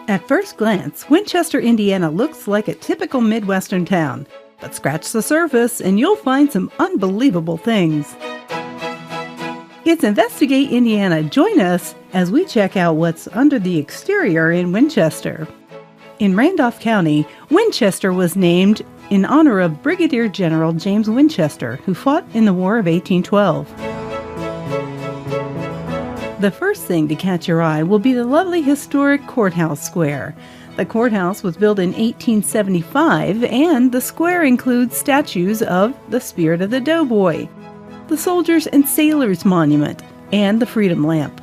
At first glance, Winchester, Indiana looks like a typical Midwestern town, but scratch the surface and you'll find some unbelievable things. It's Investigate Indiana. Join us as we check out what's under the exterior in Winchester. In Randolph County, Winchester was named in honor of Brigadier General James Winchester, who fought in the War of 1812. The first thing to catch your eye will be the lovely historic Courthouse Square. The courthouse was built in 1875, and the square includes statues of the Spirit of the Doughboy, the Soldiers and Sailors Monument, and the Freedom Lamp.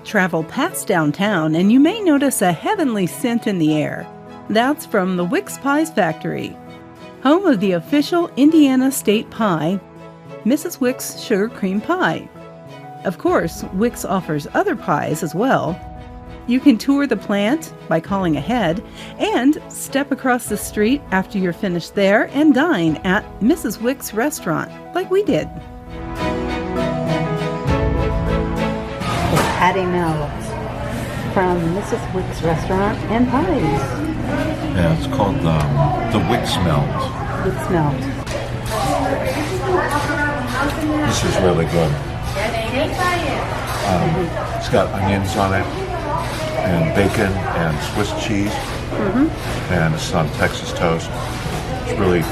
Travel past downtown and you may notice a heavenly scent in the air. That's from the Wicks Pies Factory, home of the official Indiana state pie, Mrs. Wicks Sugar Cream Pie. Of course, Wicks offers other pies as well. You can tour the plant by calling ahead and step across the street after you're finished there and dine at Mrs. Wicks Restaurant, like we did. Patty melts from Mrs. Wicks Restaurant and Pies. Yeah, it's called the Wicks Melt. Wicks Melt. This is really good. It's got onions on it, and bacon, and Swiss cheese, and some Texas toast. It's really,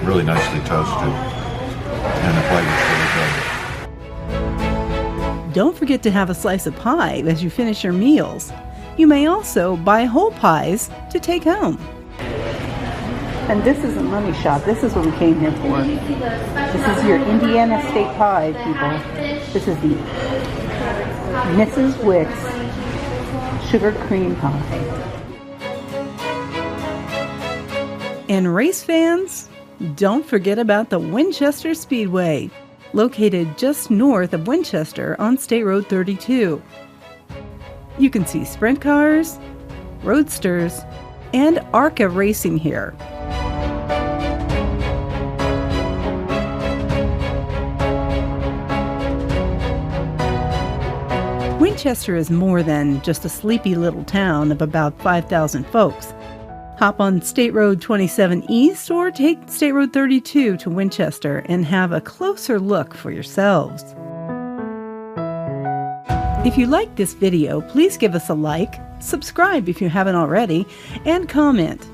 really nicely toasted, and the flavor's really good. Don't forget to have a slice of pie as you finish your meals. You may also buy whole pies to take home. And this is a money shot. This is what we came here for. This is your Indiana state pie, people. This is the Mrs. Wicks Sugar Cream Pie. And race fans, don't forget about the Winchester Speedway, located just north of Winchester on State Road 32. You can see sprint cars, roadsters, and ARCA racing here. Winchester is more than just a sleepy little town of about 5,000 folks. Hop on State Road 27 East or take State Road 32 to Winchester and have a closer look for yourselves. If you like this video, please give us a like, subscribe if you haven't already, and comment.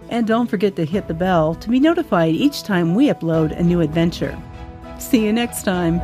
And don't forget to hit the bell to be notified each time we upload a new adventure. See you next time.